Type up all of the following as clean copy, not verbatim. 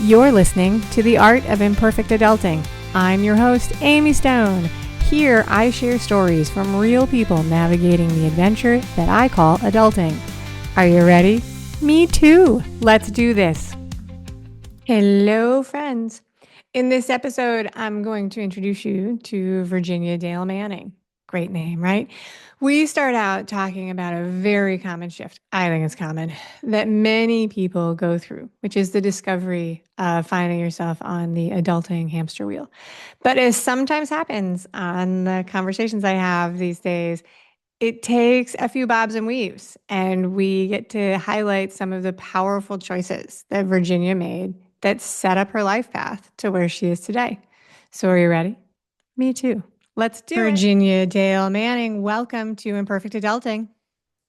You're listening to The Art of Imperfect Adulting. I'm your host, Amy Stone. Here, I share stories from real people navigating the adventure that I call adulting. Are you ready? Me too. Let's do this. Hello, friends. In this episode, I'm going to introduce you to Virginia Dale Manning. Great name, right? We start out talking about a very common shift, I think it's common, that many people go through, which is the discovery of finding yourself on the adulting hamster wheel. But as sometimes happens on the conversations I have these days, it takes a few bobs and weaves, and we get to highlight some of the powerful choices that Virginia made that set up her life path to where she is today. So, are you ready? Me too. Let's do it. Virginia Dale Manning, welcome to Imperfect Adulting.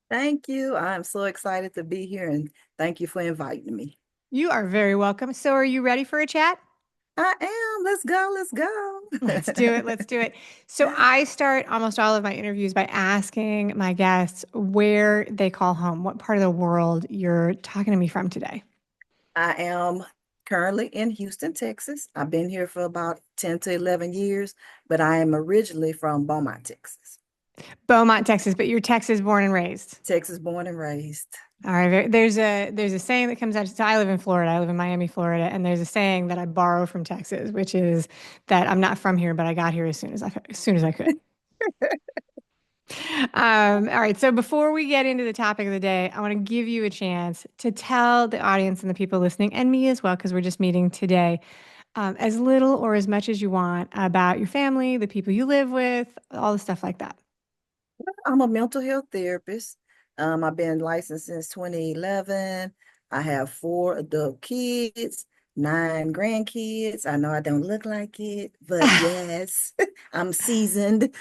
Thank you. I'm so excited to be here and thank you for inviting me. You are very welcome. So, are you ready for a chat? I am. Let's go. Let's go. Let's do it. Let's do it. So, I start almost all of my interviews by asking my guests where they call home, what part of the world you're talking to me from today. I am currently in Houston, Texas. I've been here for about 10 to 11 years, but I am originally from Beaumont, Texas. Beaumont, Texas, but you're Texas born and raised. Texas born and raised. All right. There's a saying that comes out. So I live in Florida. I live in Miami, Florida, and there's a saying that I borrow from Texas, which is that I'm not from here, but I got here as soon as I could. All right. So before we get into the topic of the day, I want to give you a chance to tell the audience and the people listening, and me as well, because we're just meeting today, as little or as much as you want about your family, the people you live with, all the stuff like that. I'm a mental health therapist. I've been licensed since 2011. I have 4 adult kids, 9 grandkids. I know I don't look like it, but yes, I'm seasoned,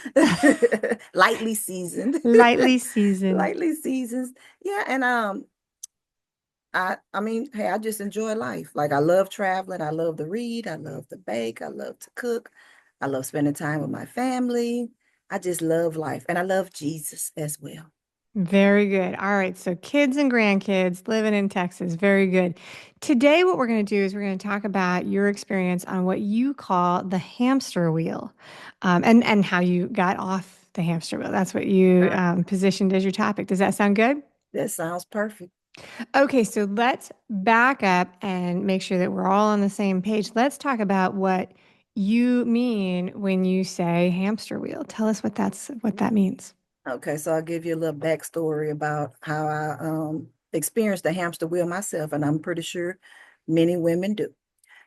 lightly seasoned, Lightly seasoned. lightly seasoned. Yeah, and I mean, hey, I just enjoy life. Like I love traveling. I love to read. I love to bake. I love to cook. I love spending time with my family. I just love life, and I love Jesus as well. Very good. All right. So, kids and grandkids living in Texas. Very good. Today, what we're going to do is we're going to talk about your experience on what you call the hamster wheel, and how you got off the hamster wheel. That's what you positioned as your topic. Does that sound good? That sounds perfect. Okay. So, let's back up and make sure that we're all on the same page. Let's talk about what you mean when you say hamster wheel. Tell us what that means. Okay, so I'll give you a little backstory about how I experienced the hamster wheel myself, and I'm pretty sure many women do.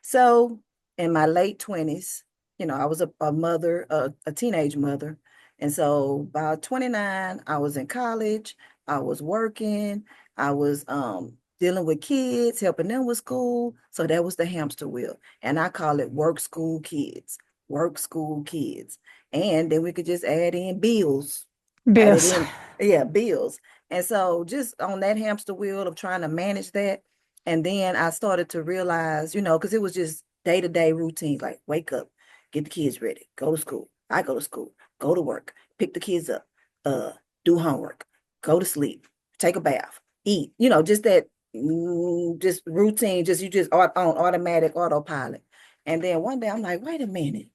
So in my late 20s, I was a mother, a teenage mother. And so by 29, I was in college, I was working, I was dealing with kids, helping them with school. So that was the hamster wheel. And I call it work, school, kids, work, school, kids. And then we could just add in bills, added Bills. in, yeah, bills. And so just on that hamster wheel of trying to manage that. And then I started to realize, because it was just day-to-day routines, like wake up, get the kids ready, go to school. I go to school, go to work, pick the kids up, uh, do homework, go to sleep, take a bath, eat, just that just routine, just you just on automatic autopilot. And then one day I'm like, wait a minute,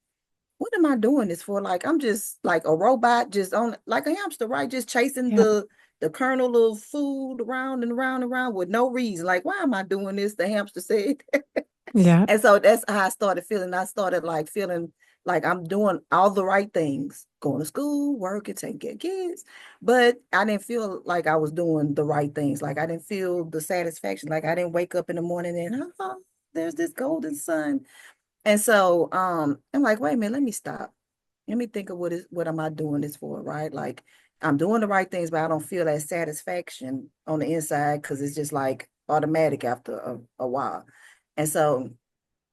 what am I doing this for? Like I'm just like a robot, just on like a hamster, right? Just chasing Yeah. the kernel of food around and around and around with no reason. Like, why am I doing this? The hamster said. Yeah. And so that's how I started feeling. I started like feeling like I'm doing all the right things, going to school, working, taking care of kids. But I didn't feel like I was doing the right things. Like I didn't feel the satisfaction. Like I didn't wake up in the morning and there's this golden sun. And so I'm like, wait a minute, let me stop. Let me think of what am I doing this for, right? Like I'm doing the right things, but I don't feel that satisfaction on the inside because it's just like automatic after a while. And so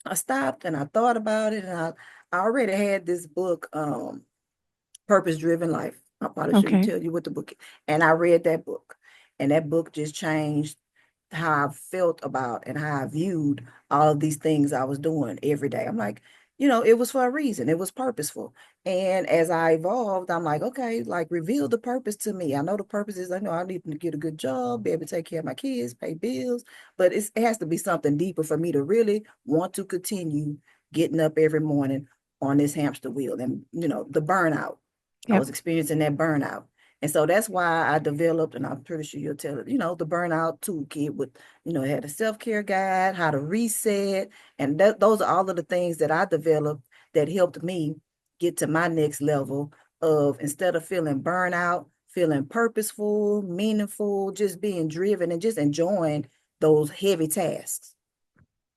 I stopped and I thought about it, and I already had this book, Purpose Driven Life. I probably shouldn't Okay. tell you what the book is. And I read that book, and that book just changed how I felt about and how I viewed all of these things I was doing every day. I'm like, it was for a reason. It was purposeful. And as I evolved, I'm like, okay, like reveal the purpose to me. I know the purpose is, I know I need to get a good job, be able to take care of my kids, pay bills, but it has to be something deeper for me to really want to continue getting up every morning on this hamster wheel. And, the burnout. I was Yep. experiencing that burnout. And so that's why I developed, and I'm pretty sure you'll tell it, the burnout toolkit with, it had a self-care guide, how to reset. And those are all of the things that I developed that helped me get to my next level of, instead of feeling burnout, feeling purposeful, meaningful, just being driven and just enjoying those heavy tasks.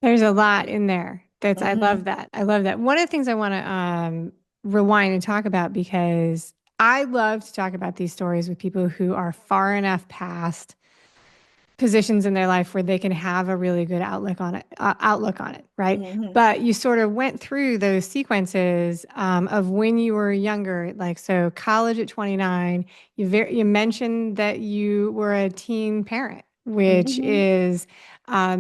There's a lot in there. I love Hmm. that. I love that. One of the things I want to rewind and talk about, because I love to talk about these stories with people who are far enough past positions in their life where they can have a really good outlook on it, right? Hmm. But you sort of went through those sequences of when you were younger, like so college at 29. You mentioned that you were a teen parent, which Hmm. is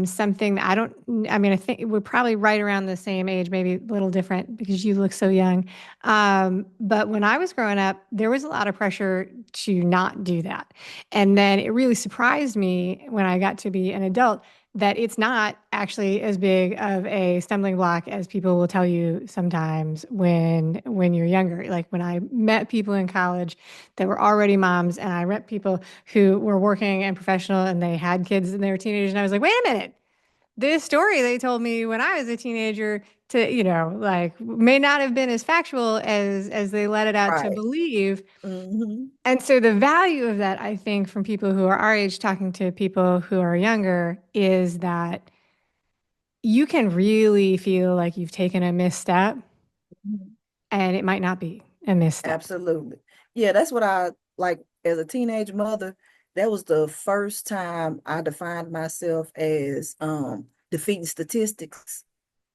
something that I don't. I mean, I think we're probably right around the same age, maybe a little different because you look so young. But when I was growing up, there was a lot of pressure to not do that. And then it really surprised me when I got to be an adult that it's not actually as big of a stumbling block as people will tell you sometimes when you're younger. Like when I met people in college that were already moms, and I met people who were working and professional and they had kids and they were teenagers, and I was like, wait a minute, this story they told me when I was a teenager to, like may not have been as factual as they let it out to Right. believe. Hmm. And so the value of that, I think, from people who are our age talking to people who are younger is that you can really feel like you've taken a misstep, and it might not be a misstep. Absolutely. Yeah, that's what I like as a teenage mother. That was the first time I defined myself as defeating statistics.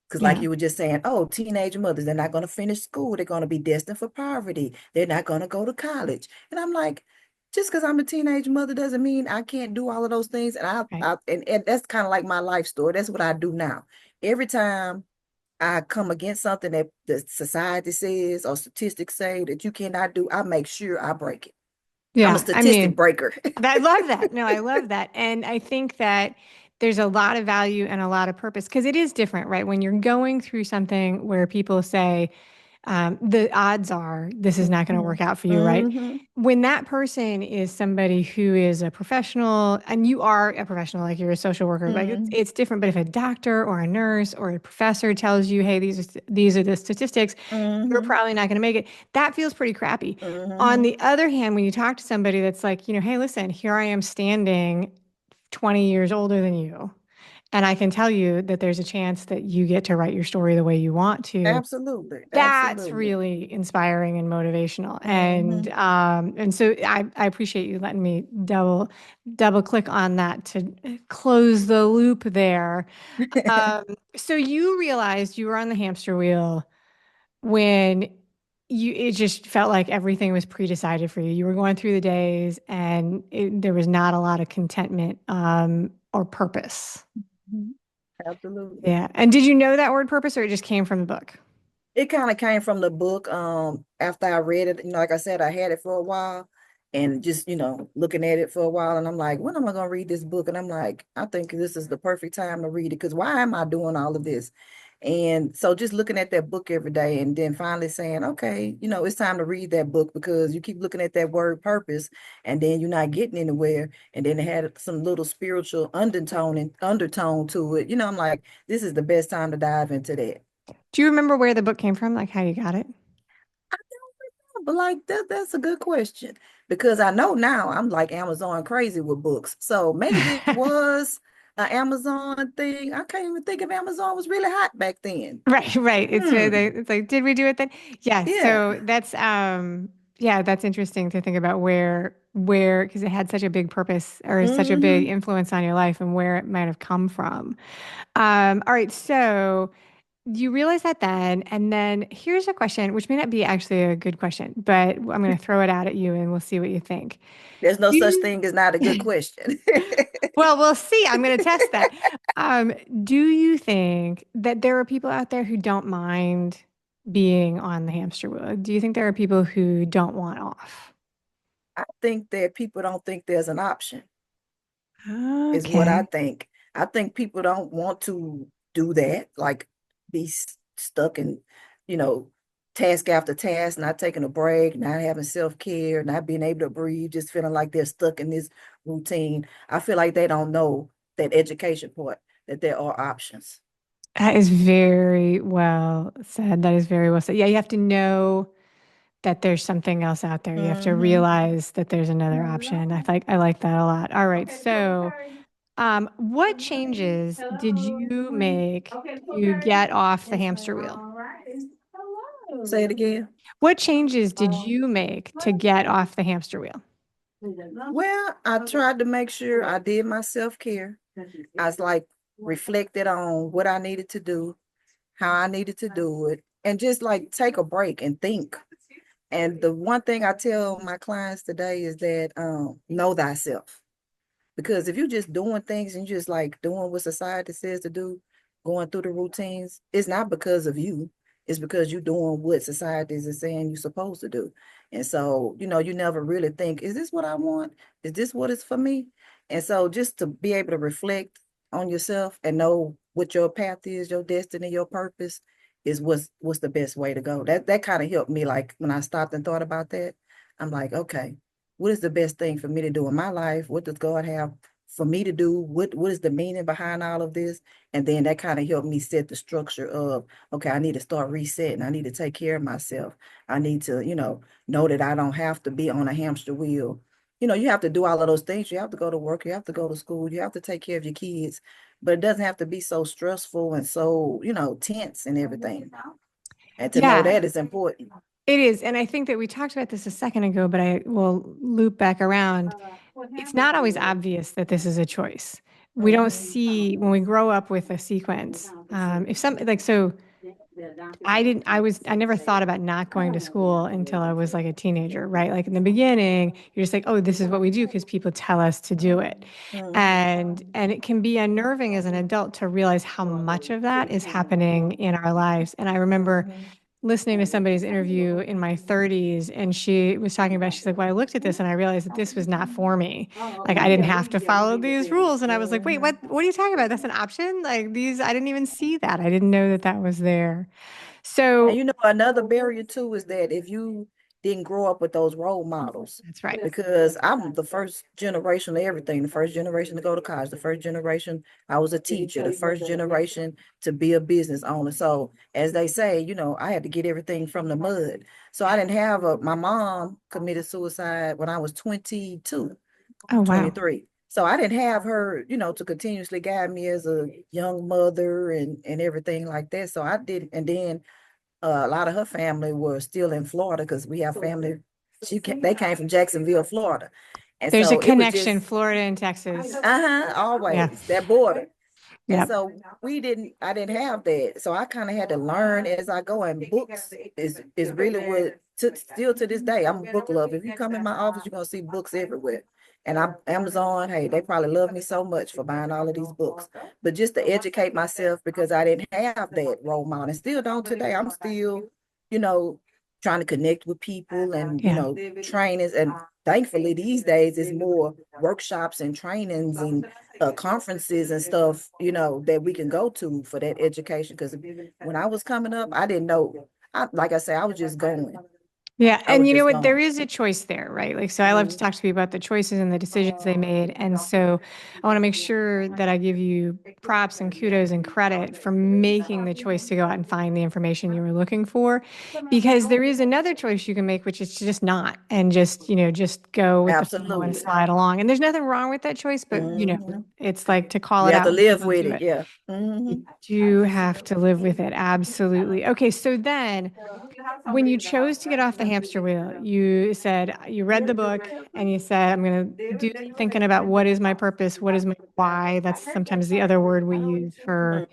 Because, like Yeah. you were just saying, oh, teenage mothers, they're not going to finish school. They're going to be destined for poverty. They're not going to go to college. And I'm like, just because I'm a teenage mother doesn't mean I can't do all of those things. And Right. and that's kind of like my life story. That's what I do now. Every time I come against something that the society says or statistics say that you cannot do, I make sure I break it. I'm a Yeah. I statistic mean, breaker. I love that. No, I love that. And I think that there's a lot of value and a lot of purpose because it is different, right? When you're going through something where people say, the odds are this is not going to Hmm. work out for you, right? Hmm. When that person is somebody who is a professional, and you are a professional, like you're a social worker, like Hmm. it's different. But if a doctor or a nurse or a professor tells you, "Hey, these are the statistics," you're Hmm. probably not going to make it. That feels pretty crappy. On Hmm. the other hand, when you talk to somebody that's like, "Hey, listen, here I am standing 20 years older than you, and I can tell you that there's a chance that you get to write your story the way you want to." Absolutely. That's Absolutely. really inspiring and motivational. Hmm. And so I appreciate you letting me double click on that to close the loop there. Um, so you realized you were on the hamster wheel when it just felt like everything was pre-decided for you. You were going through the days and there was not a lot of contentment or purpose. Absolutely. Yeah. And did you know that word purpose, or it just came from the book? It kind of came from the book. After I read it, like I said, I had it for a while and just, looking at it for a while. And I'm like, when am I going to read this book? And I'm like, I think this is the perfect time to read it because why am I doing all of this? And so just looking at that book every day and then finally saying, okay, it's time to read that book because you keep looking at that word purpose and then you're not getting anywhere. And then it had some little spiritual undertone to it. I'm like, this is the best time to dive into that. Do you remember where the book came from, like how you got it? But like that's a good question because I know now I'm like Amazon crazy with books. So maybe it was an Amazon thing. I can't even think if Amazon was really hot back then. Right, right. Hmm. It's like, did we do it then? Yes. Yeah. So that's yeah, that's interesting to think about where because it had such a big purpose or such a big Hmm. influence on your life and where it might have come from. All right, so you realize that then, and then here's a question, which may not be actually a good question, but I'm going to throw it out at you and we'll see what you think. There's no Do such you, thing as not a good question. well, we'll see. I'm going to test that. Do you think that there are people out there who don't mind being on the hamster wheel? Do you think there are people who don't want off? I think that people don't think there's an option, is what I Okay. think. I think people don't want to do that, like be stuck in, you know, task after task, not taking a break, not having self-care, not being able to breathe, just feeling like they're stuck in this routine. I feel like they don't know that education part, that there are options. That is very well said. That is very well said. Yeah, you have to know that there's something else out there. You have to Mm-hmm. realize that there's another option. I like that a lot. All right. So, what changes did you make to get off the hamster wheel? Say it again. What changes did you make to get off the hamster wheel? Well, I tried to make sure I did my self-care. I was like reflected on what I needed to do, how I needed to do it, and just like take a break and think. And the one thing I tell my clients today is that know thyself. Because if you're just doing things and just like doing what society says to do, going through the routines, it's not because of you. It's because you're doing what society is saying you're supposed to do. And so, you never really think, is this what I want? Is this what is for me? And so just to be able to reflect on yourself and know what your path is, your destiny, your purpose is what's the best way to go. That kind of helped me. Like when I stopped and thought about that, I'm like, okay, what is the best thing for me to do in my life? What does God have for me to do? What is the meaning behind all of this? And then that kind of helped me set the structure of, okay, I need to start resetting. I need to take care of myself. I need to, know that I don't have to be on a hamster wheel. You have to do all of those things. You have to go to work. You have to go to school. You have to take care of your kids. But it doesn't have to be so stressful and so, tense and everything. And to know Yeah, that is important. it is. And I think that we talked about this a second ago, but I will loop back around. It's not always obvious that this is a choice. We don't see when we grow up with a sequence. If some like so I never thought about not going to school until I was like a teenager, right? Like in the beginning, you're just like, oh, this is what we do because people tell us to do it. Mhm. And it can be unnerving as an adult to realize how much of that is happening in our lives. And I remember Mhm. listening to somebody's interview in my 30s, and she was talking about, she's like, well, I looked at this and I realized that this was not for me. Like I didn't have to follow these rules. And I was like, wait, what are you talking about? That's an option? Like these, I didn't even see that. I didn't know that that was there. And So another barrier too is that if you didn't grow up with those role models, that's right. because I'm the first generation of everything, the first generation to go to college, the first generation I was a teacher, the first generation to be a business owner. So as they say, I had to get everything from the mud. So I didn't have my mom committed suicide when I was 22, Oh, wow. 23. So I didn't have her, to continuously guide me as a young mother and everything like that. So I did, and then a lot of her family were still in Florida because we have family. They came from Jacksonville, Florida, and There's a so it was connection, just Florida and Texas. Yeah. always that border. And Yep. so I didn't have that. So I kind of had to learn as I go. And books is really what still to this day, I'm a book lover. If you come in my office, you're gonna see books everywhere. And I'm Amazon, hey, they probably love me so much for buying all of these books. But just to educate myself because I didn't have that role model and still don't today. I'm still, you know, trying to connect with people and Yeah. trainings. And thankfully these days it's more workshops and trainings and conferences and stuff, that we can go to for that education. Because when I was coming up, I didn't know. Like I say, I was just going. Yeah. I And was you know just what? There going. is a choice there, right? Like, so I love to Mhm. talk to people about the choices and the decisions they made. And so I want to make sure that I give you props and kudos and credit for making the choice to go out and find the information you were looking for, because there is another choice you can make, which is to just not and just go with the flow and Absolutely. slide along. And there's nothing wrong with that choice, but Mhm. it's like to call You it have out to when live people with do it. it. Yeah. You Mhm. do have to live with it. Absolutely. Okay. So then when you chose to get off the hamster wheel, you said you read the book and you said, I'm going to do some thinking about what is my purpose, what is my why. That's sometimes the other word we use for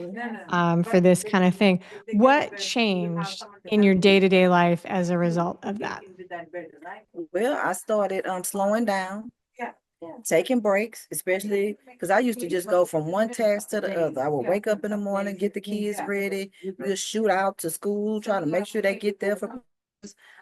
this kind of thing. What changed in your day-to-day life as a result of that? Well, I started slowing down, taking breaks, especially because I used to just go from one task to the other. I would wake up in the morning, get the kids ready, we'll shoot out to school, trying to make sure they get there for.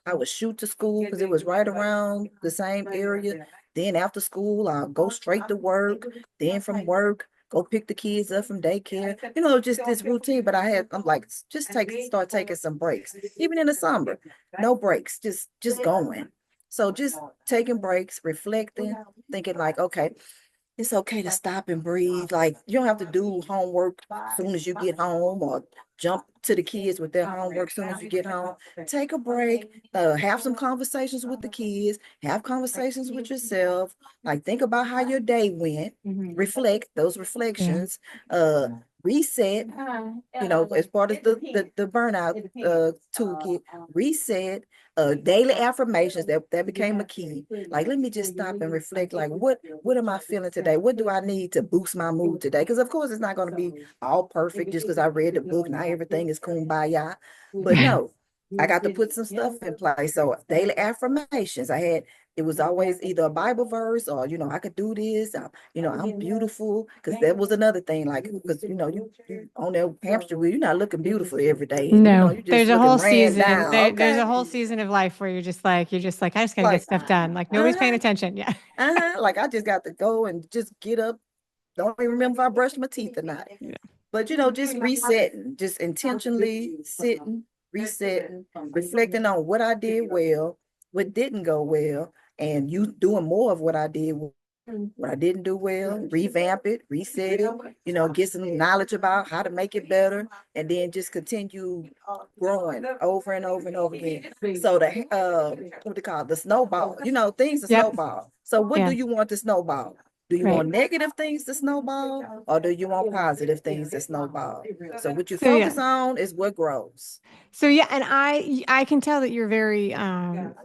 I would shoot to school because it was right around the same area. Then after school, I'll go straight to work. Then from work, go pick the kids up from daycare. Just this routine. But I'm like, start taking some breaks. Even in the summer, no breaks, just going. So just taking breaks, reflecting, thinking like, okay, it's okay to stop and breathe. Like you don't have to do homework as soon as you get home or jump to the kids with their homework as soon as you get home. Take a break, have some conversations with the kids, have conversations with yourself. Like think about how your day went, reflect those Yeah. reflections, reset, as part of the burnout toolkit, reset, daily affirmations that became a key. Like, let me just stop and reflect. Like, what am I feeling today? What do I need to boost my mood today? Because of course it's not going to be all perfect just because I read the book. Not everything is kumbaya, but no, I got to put some stuff in place. So daily affirmations. It was always either a Bible verse or, I could do this. I'm beautiful. Because that was another thing. Like, because, you on that hamster wheel, you're not looking beautiful every day. And, No, you're there's just a looking whole ran season. down. There's Okay. a whole season of life where you're just like, I just gotta get Like, stuff done. Like nobody's paying uh-huh, attention. Yeah. like I just got to go and just get up. Don't even remember if I brushed my teeth or not. Yeah. But just resetting, just intentionally sitting, resetting, reflecting on what I did well, what didn't go well, and you doing more of what I did, what I didn't do well, revamp it, reset it, get some knowledge about how to make it better, and then just continue growing over and over and over again. So what they call it, the snowball, things to Yep. snowball. So what do Yeah. you want to snowball? Do you Right. want negative things to snowball or do you want positive things to snowball? So what you So yeah. focus on is what grows. So yeah, and I can tell that you're very I'm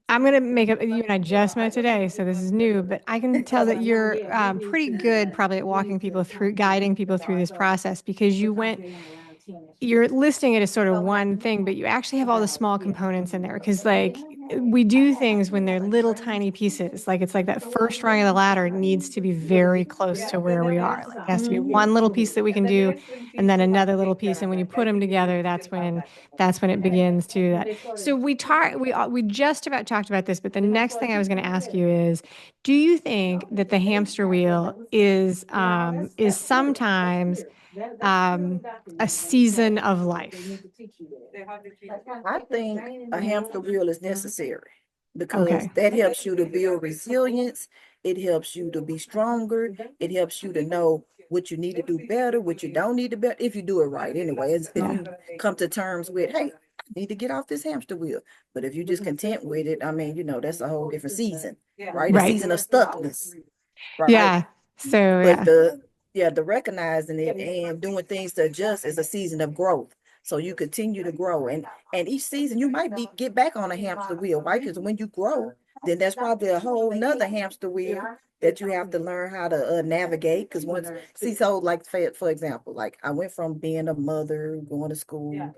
gonna make up you and I just met today, so this is new, but I can tell that you're pretty good probably at walking people through, guiding people through this process because you're listing it as sort of one thing, but you actually have all the small components in there because like we do things when they're little tiny pieces. Like it's like that first rung of the ladder needs to be very close to where we are. Like it has to be one little piece that we can do and then another little piece. And when you put them together, that's when it begins to do that. So we just about talked about this, but the next thing I was going to ask you is, do you think that the hamster wheel is sometimes a season of life? I think a hamster wheel is necessary because Okay. that helps you to build resilience. It helps you to be stronger. It helps you to know what you need to do better, what you don't need to better, if you do it right. Anyway, if Yeah. you come to terms with, hey, I need to get off this hamster wheel. But if you're just content with it, I mean, that's a whole different season, right? A Right. season of stuckness, right? Yeah. So But yeah. the recognizing it and doing things to adjust is a season of growth. So you continue to grow, and each season you might get back on a hamster wheel, right? Because when you grow, then that's probably a whole nother hamster wheel that you have to learn how to navigate. Because so like for example, like I went from being a mother, going to school,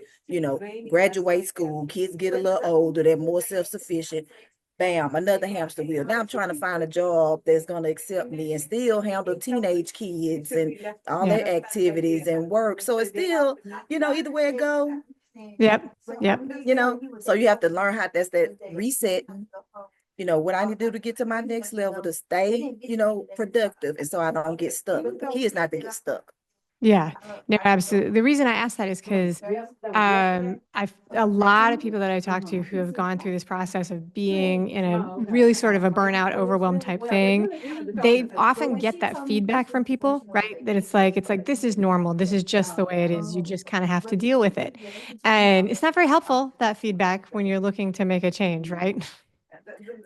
graduate school, kids get a little older, they're more self-sufficient. Bam, another hamster wheel. Now I'm trying to find a job that's going to accept me and still handle teenage kids and all Yeah. their activities and work. So it's still, either way it go, Yep. Yep. so you have to learn how that's that reset, what I need to do to get to my next level to stay, productive. And so I don't get stuck. The key is not to get stuck. Yeah, no, absolutely. The reason I ask that is because I've a lot of people that I talk to who have gone through this process of being in a really sort of a burnout, overwhelm type thing. They often get that feedback from people, right? That it's like this is normal. This is just the way it is. You just kind of have to deal with it, and it's not very helpful that feedback when you're looking to make a change, right?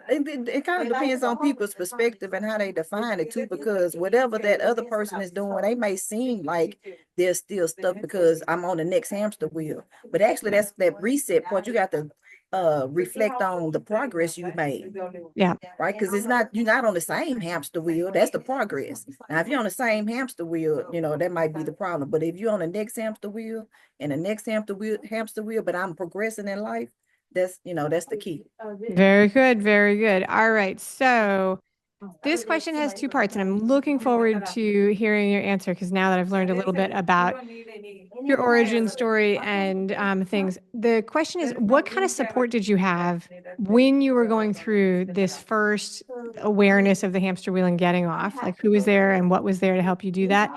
It kind of depends on people's perspective and how they define it too, because whatever that other person is doing, they may seem like they're still stuck because I'm on the next hamster wheel. But actually that's that reset point. You got to reflect on the progress you made. Yeah. Right. Because you're not on the same hamster wheel. That's the progress. Now, if you're on the same hamster wheel, that might be the problem. But if you're on the next hamster wheel and the next hamster wheel, but I'm progressing in life, that's the key. Very good. Very good. All right. So this question has two parts, and I'm looking forward to hearing your answer because now that I've learned a little bit about your origin story and things, the question is, what kind of support did you have when you were going through this first awareness of the hamster wheel and getting off? Like, who was there and what was there to help you do that?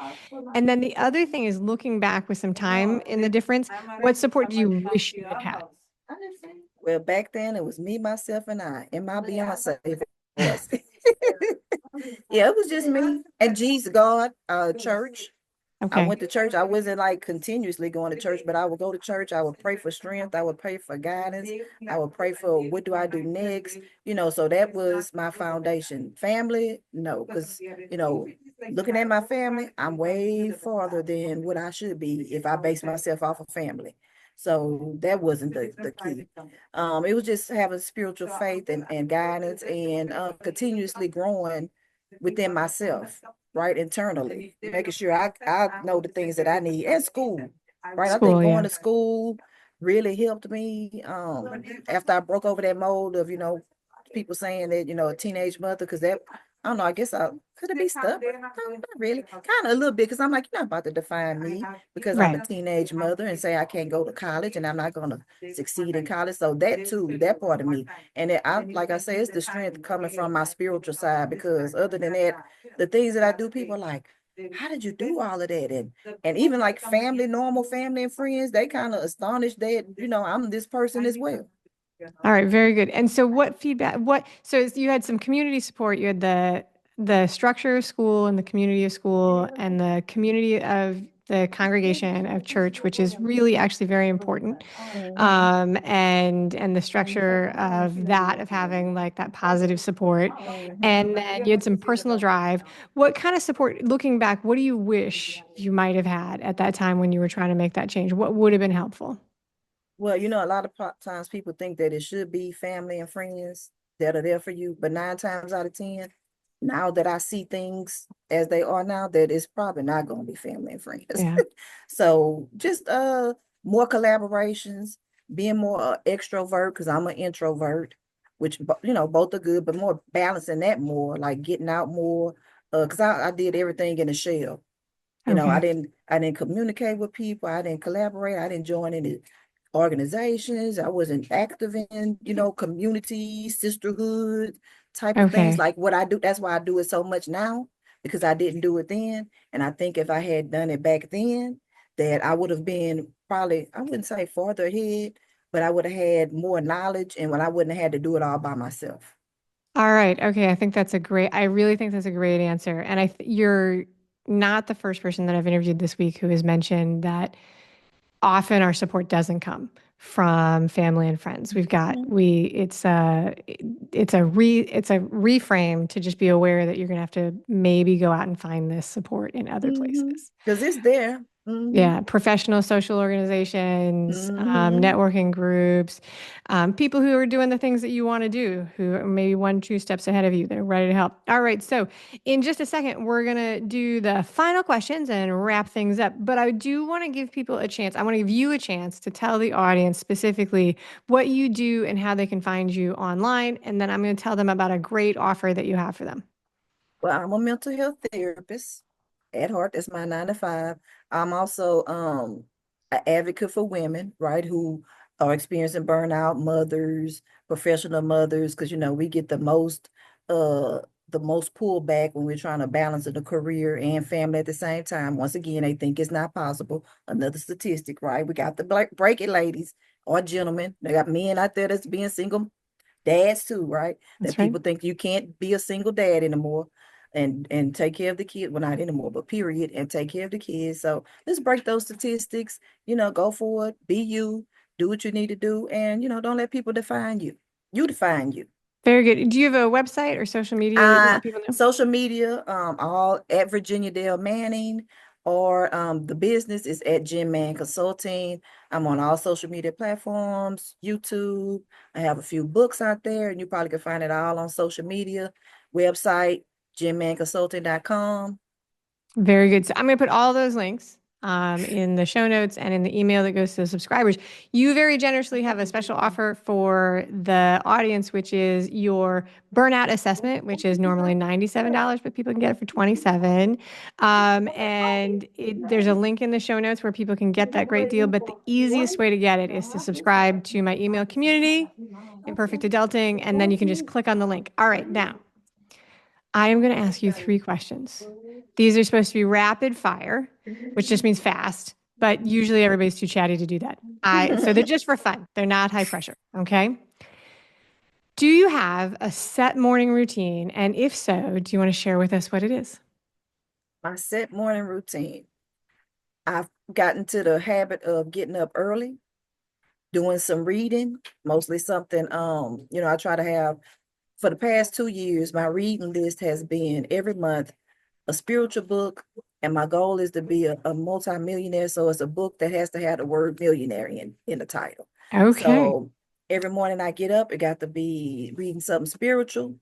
And then the other thing is looking back with some time in the difference, what support do you wish you had had? Well, back then it was me, myself, and I in my Beyonce voice. Yeah, it was just me and Jesus, God, church. I Okay. went to church. I wasn't like continuously going to church, but I would go to church. I would pray for strength. I would pray for guidance. I would pray for what do I do next? So that was my foundation. Family, no, because, looking at my family, I'm way farther than what I should be if I base myself off of family. So that wasn't the key. It was just having spiritual faith and guidance and continuously growing within myself, right, internally, making sure I know the things that I need at school, right? I think School, yeah. going to school really helped me after I broke over that mold of, people saying that, a teenage mother, because that, I don't know, I guess could it be stubborn? No, not really. Kind of a little bit, because I'm like, you're not about to define me because I'm a Right. teenage mother and say I can't go to college and I'm not going to succeed in college. So that too, that part of me. And like I say, it's the strength coming from my spiritual side, because other than that, the things that I do, people are like, how did you do all of that? And even like family, normal family and friends, they kind of astonished that, I'm this person as well. All right, very good. And so so you had some community support, you had the structure of school and the community of school and the community of the congregation of church, which is really actually very important. And the structure of that, of having like that positive support. And then you had some personal drive. What kind of support, looking back, what do you wish you might have had at that time when you were trying to make that change? What would have been helpful? Well, a lot of times people think that it should be family and friends that are there for you, but 9 times out of 10, now that I see things as they are now, that it's probably not going to be family and friends. Yeah. So just more collaborations, being more extrovert, because I'm an introvert, which both are good, but more balancing that more, like getting out more. Because I did everything in a shell. Okay. I didn't communicate with people. I didn't collaborate. I didn't join any organizations. I wasn't active in, community, sisterhood type of things Okay. like what I do. That's why I do it so much now, because I didn't do it then. And I think if I had done it back then, that I would have been probably, I wouldn't say farther ahead, but I would have had more knowledge and when I wouldn't have had to do it all by myself. All right. Okay. I really think that's a great answer. And you're not the first person that I've interviewed this week who has mentioned that often our support doesn't come from family and friends. It's a reframe to just be aware that you're going to have to maybe go out and find this support in other places. Because it's there. Yeah, professional social organizations, networking groups, people who are doing the things that you want to do, who are maybe 1, 2 steps ahead of you. They're ready to help. All right, so in just a second, we're going to do the final questions and wrap things up. But I do want to give people a chance. I want to give you a chance to tell the audience specifically what you do and how they can find you online. And then I'm going to tell them about a great offer that you have for them. Well, I'm a mental health therapist at heart. That's my 9 to 5. I'm also an advocate for women, right, who are experiencing burnout, mothers, professional mothers, because we get the most pullback when we're trying to balance the career and family at the same time. Once again, they think it's not possible. Another statistic, right? We got the break it ladies or gentlemen. They got men out there that's being single dads too, right? That That's right. people think you can't be a single dad anymore and take care of the kid. Well, not anymore, but period, and take care of the kids. So let's break those statistics, go for it, be you, do what you need to do, and don't let people define you. You define you. Very good. Do you have a website or social media that you want people to know? Social media, all at Virginia Dale Manning, or the business is at Jim Man Consulting. I'm on all social media platforms, YouTube. I have a few books out there, and you probably can find it all on social media. Website, jimmanconsulting.com. Very good. So I'm going to put all those links in the show notes and in the email that goes to the subscribers. You very generously have a special offer for the audience, which is your burnout assessment, which is normally $97, but people can get it for $27. There's a link in the show notes where people can get that great deal. But the easiest way to get it is to subscribe to my email community, Imperfect Adulting, and then you can just click on the link. All right, now I am going to ask you 3 questions. These are supposed to be rapid fire, which just means fast, but usually everybody's too chatty to do that. So they're just for fun. They're not high pressure. Okay. Do you have a set morning routine? And if so, do you want to share with us what it is? My set morning routine. I've gotten to the habit of getting up early, doing some reading, mostly something, I try to have, for the past 2 years, my reading list has been every month a spiritual book, and my goal is to be a multimillionaire. So it's a book that has to have the word millionaire in the title. Okay. So every morning I get up, it got to be reading something spiritual,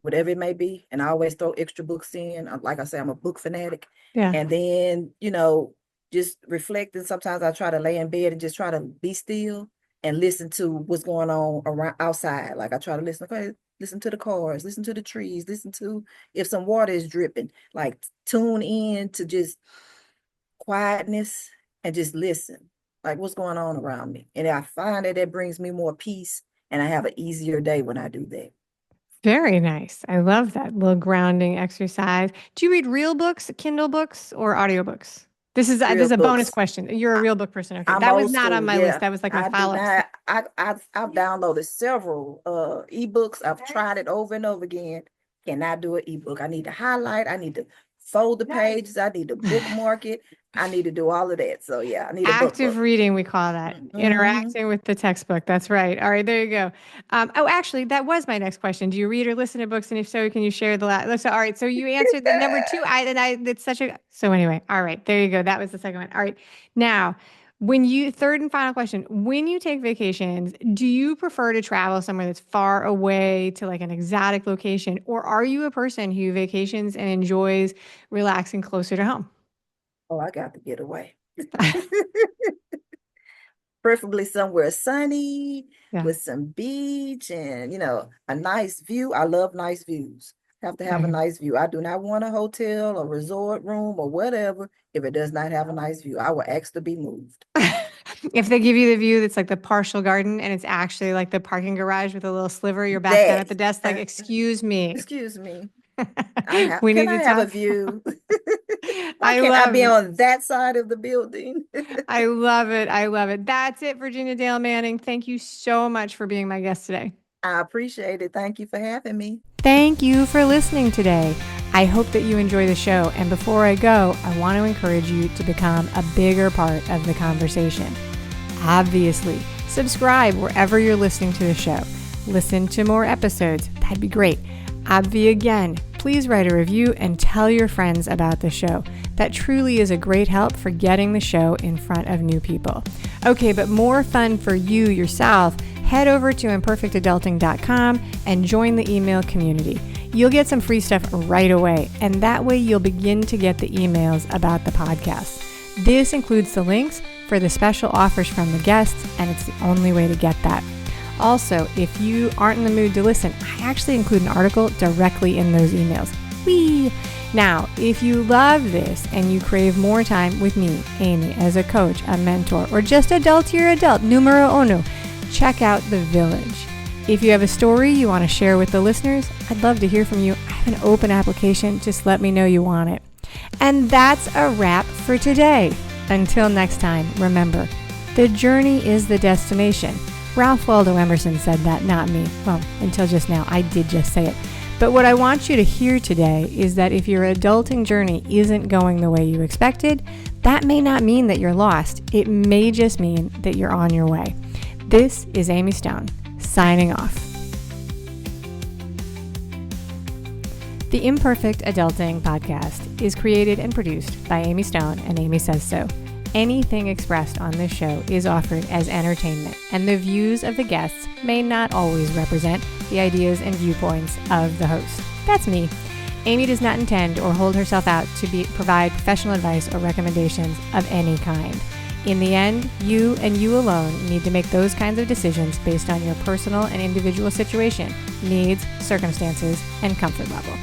whatever it may be. And I always throw extra books in. Like I say, I'm a book fanatic. Yeah. And then, just reflecting. Sometimes I try to lay in bed and just try to be still and listen to what's going on around outside. Like I try to listen to the cars, listen to the trees, listen to if some water is dripping, like tune in to just quietness and just listen, like what's going on around me. And I find that brings me more peace, and I have an easier day when I do that. Very nice. I love that little grounding exercise. Do you read real books, Kindle books, or audiobooks? This is a bonus question. You're a real book person. Okay. That was not on my list. That was like my follow-up. I've downloaded several ebooks. I've tried it over and over again. Cannot do an ebook. I need to highlight. I need to fold the pages. I need to bookmark it. I need to do all of that. So yeah, I need a book. Active reading, we call that. Interacting with the textbook. That's right. All right, there you go. Actually, that was my next question. Do you read or listen to books? And if so, can you share the last? So, all right. So you answered the number 2. It's such a. So anyway, all right, there you go. That was the second one. All right. Now, third and final question, when you take vacations, do you prefer to travel somewhere that's far away to like an exotic location, or are you a person who vacations and enjoys relaxing closer to home? Oh, I got to get away. Preferably somewhere sunny with some beach and, a nice view. I love nice views. Have to have a nice view. I do not want a hotel or resort room or whatever if it does not have a nice view. I will ask to be moved. If they give you the view that's like the partial garden and it's actually like the parking garage with a little sliver, you're back down at the desk like, excuse me. Excuse me. Can I have a view? Why can't I be on that side of the building? I love it. I love it. That's it, Virginia Dale Manning. Thank you so much for being my guest today. I appreciate it. Thank you for having me. Thank you for listening today. I hope that you enjoy the show. And before I go, I want to encourage you to become a bigger part of the conversation. Obviously, subscribe wherever you're listening to the show. Listen to more episodes. That'd be great. Obvi again, please write a review and tell your friends about the show. That truly is a great help for getting the show in front of new people. Okay, but more fun for you yourself, head over to imperfectadulting.com and join the email community. You'll get some free stuff right away, and that way you'll begin to get the emails about the podcast. This includes the links for the special offers from the guests, and it's the only way to get that. Also, if you aren't in the mood to listen, I actually include an article directly in those emails. Whee! Now, if you love this and you crave more time with me, Amy, as a coach, a mentor, or just adultier adult, numero uno, check out The Village. If you have a story you want to share with the listeners, I'd love to hear from you. I have an open application. Just let me know you want it. And that's a wrap for today. Until next time, remember, the journey is the destination. Ralph Waldo Emerson said that, not me. Well, until just now, I did just say it. But what I want you to hear today is that if your adulting journey isn't going the way you expected, that may not mean that you're lost. It may just mean that you're on your way. This is Amy Stone, signing off. The Imperfect Adulting podcast is created and produced by Amy Stone and Amy Says So. Anything expressed on this show is offered as entertainment, and the views of the guests may not always represent the ideas and viewpoints of the host. That's me. Amy does not intend or hold herself out to provide professional advice or recommendations of any kind. In the end, you and you alone need to make those kinds of decisions based on your personal and individual situation, needs, circumstances, and comfort level.